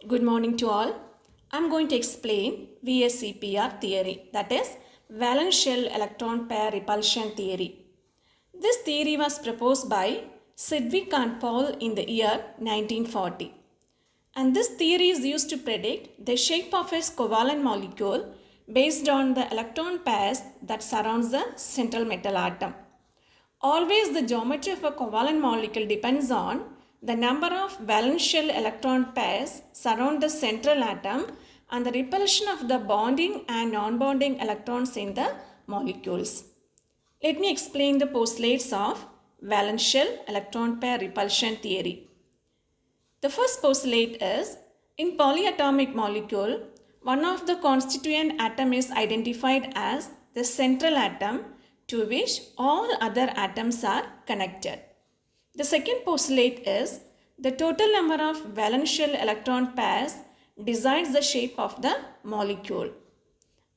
Good morning to all. I'm going to explain VSEPR theory, that is valence shell electron pair repulsion theory. This theory was proposed by Sidgwick and Paul in the year 1940. And this theory is used to predict the shape of a covalent molecule based on the electron pairs that surrounds the central metal atom. Always the geometry of a covalent molecule depends on the number of valence shell electron pairs surround the central atom and the repulsion of the bonding and non-bonding electrons in the molecules. Let me explain the postulates of valence shell electron pair repulsion theory. The first postulate is, in polyatomic molecule, one of the constituent atom is identified as the central atom to which all other atoms are connected. The second postulate is, the total number of valence shell electron pairs decides the shape of the molecule.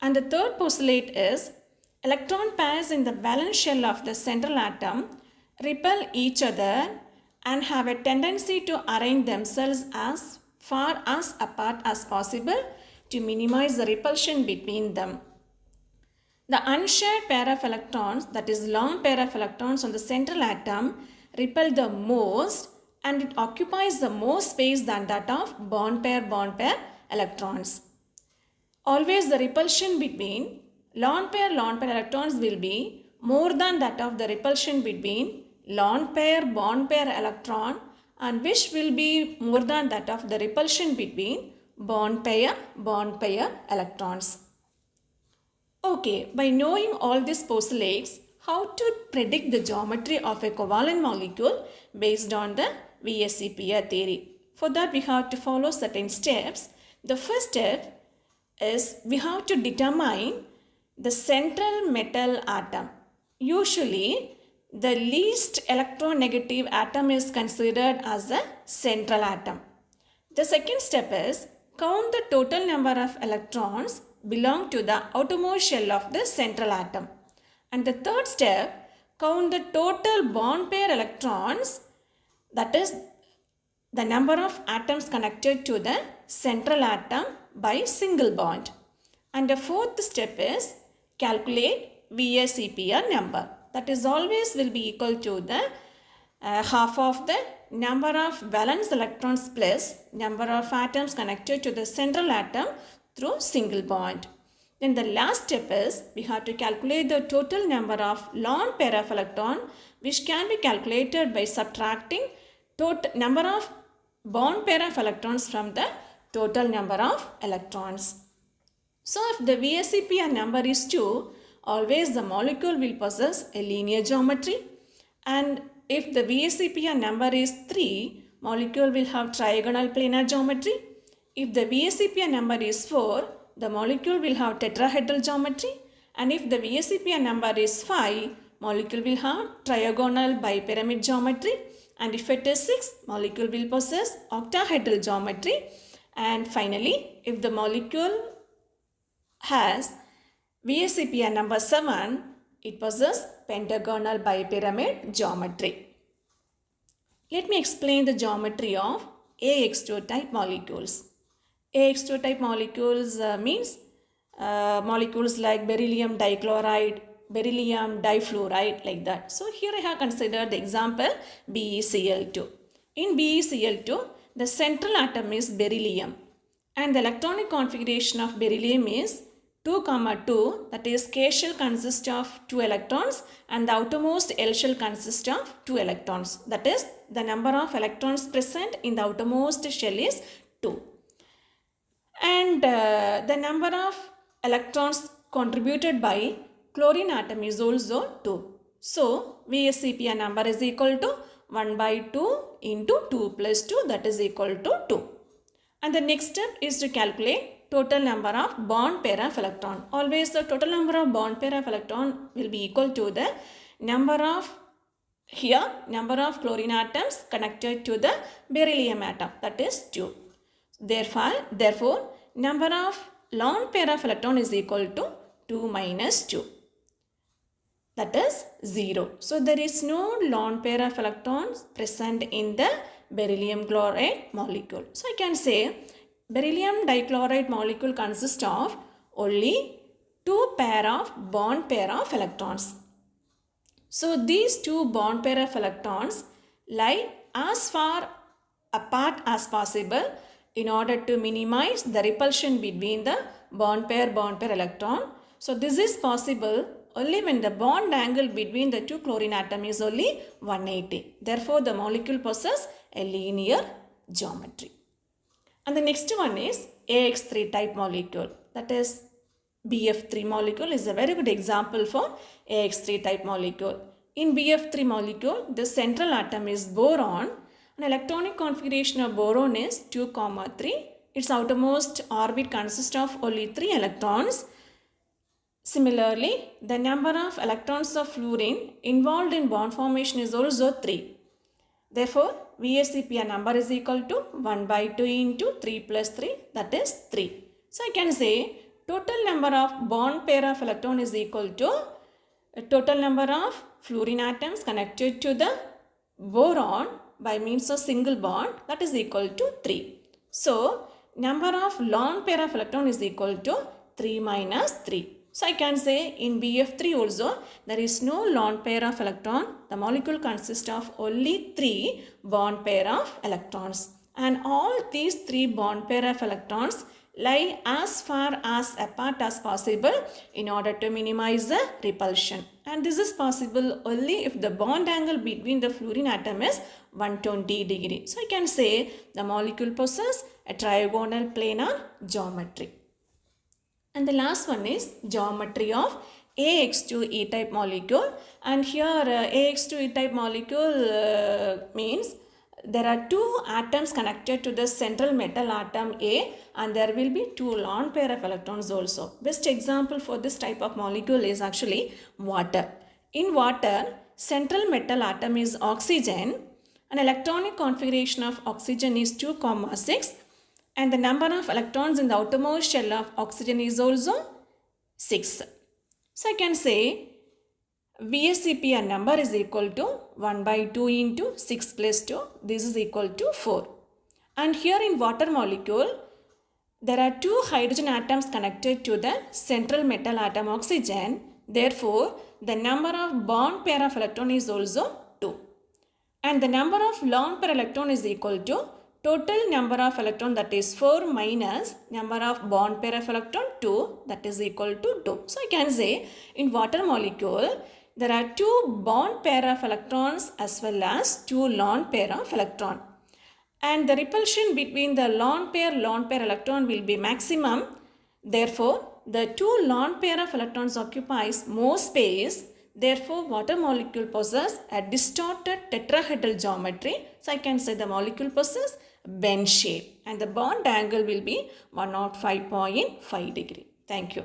And the third postulate is, electron pairs in the valence shell of the central atom repel each other and have a tendency to arrange themselves as far as apart as possible to minimize the repulsion between them. The unshared pair of electrons, that is lone pair of electrons on the central atom, repel the most and it occupies the more space than that of bond pair electrons. Always the repulsion between lone pair electrons will be more than that of the repulsion between lone pair bond pair electron, and which will be more than that of the repulsion between bond pair electrons. Okay, by knowing all these postulates, how to predict the geometry of a covalent molecule based on the VSEPR theory? For that we have to follow certain steps. The first step is we have to determine the central metal atom. Usually the least electronegative atom is considered as the central atom. The second step is count the total number of electrons belong to the outermost shell of the central atom. And the third step, count the total bond pair electrons, that is the number of atoms connected to the central atom by single bond. And the fourth step is calculate VSEPR number. That is always will be equal to the half of the number of valence electrons plus number of atoms connected to the central atom through single bond. Then the last step is we have to calculate the total number of lone pair of electron, which can be calculated by subtracting total number of bond pair of electrons from the total number of electrons. So if the VSEPR number is 2, always the molecule will possess a linear geometry, and if the VSEPR number is 3, molecule will have trigonal planar geometry. If the VSEPR number is 4, the molecule will have tetrahedral geometry, and if the VSEPR number is 5, molecule will have trigonal bipyramid geometry, and if it is 6, molecule will possess octahedral geometry, and finally if the molecule has VSEPR number 7, it possesses pentagonal bipyramid geometry. Let me explain the geometry of AX2 type molecules. AX2 type molecules means molecules like beryllium dichloride, beryllium difluoride, like that. So here I have considered the example BeCl2. In BeCl2, the central atom is beryllium and the electronic configuration of beryllium is 2, 2, that is K shell consists of 2 electrons and the outermost L shell consists of 2 electrons. That is the number of electrons present in the outermost shell is 2. And the number of electrons contributed by chlorine atom is also 2. So VSEPR number is equal to 1 by 2 into 2 plus 2, that is equal to 2. And the next step is to calculate total number of bond pair of electron. Always the total number of bond pair of electron will be equal to the number of chlorine atoms connected to the beryllium atom, that is 2. Therefore, number of lone pair of electron is equal to 2 minus 2. That is 0. So there is no lone pair of electrons present in the beryllium chloride molecule. So I can say beryllium dichloride molecule consists of only two bond pair of electrons. So these two bond pair of electrons lie as far apart as possible in order to minimize the repulsion between the bond pair electron. So this is possible only when the bond angle between the two chlorine atom is only 180. Therefore the molecule possesses a linear geometry. And the next one is AX3 type molecule, that is BF3 molecule is a very good example for AX3 type molecule. In BF3 molecule, the central atom is boron. An electronic configuration of boron is 2, 3. Its outermost orbit consists of only 3 electrons. Similarly, the number of electrons of fluorine involved in bond formation is also 3. Therefore, VSEPR number is equal to 1 by 2 into 3 plus 3, that is 3. So, I can say total number of bond pair of electron is equal to total number of fluorine atoms connected to the boron by means of single bond, that is equal to 3. So, number of lone pair of electron is equal to 3 minus 3. So, I can say in BF3 also there is no lone pair of electron. The molecule consists of only 3 bond pair of electrons. And all these 3 bond pair of electrons lie as far as apart as possible in order to minimize the repulsion. And this is possible only if the bond angle between the fluorine atom is 120 degree. So, I can say the molecule possesses a trigonal planar geometry. And the last one is geometry of AX2 E-type molecule. And here AX2 E-type molecule means there are 2 atoms connected to the central metal atom A, and there will be 2 lone pair of electrons also. Best example for this type of molecule is actually water. In water, central metal atom is oxygen. An electronic configuration of oxygen is 2, 6. And the number of electrons in the outermost shell of oxygen is also 6. So, I can say VSEPR number is equal to 1 by 2 into 6 plus 2. This is equal to 4. And here in water molecule, there are 2 hydrogen atoms connected to the central metal atom oxygen. Therefore, the number of bond pair of electron is also 2. And the number of lone pair electron is equal to total number of electron, that is 4 minus number of bond pair of electron 2, that is equal to 2. So, I can say in water molecule there are 2 bond pair of electrons as well as 2 lone pair of electron. And the repulsion between the lone pair electron will be maximum. Therefore, the 2 lone pair of electrons occupies more space. Therefore, water molecule possesses a distorted tetrahedral geometry. So, I can say the molecule possesses bend shape and the bond angle will be 105.5 degree. Thank you.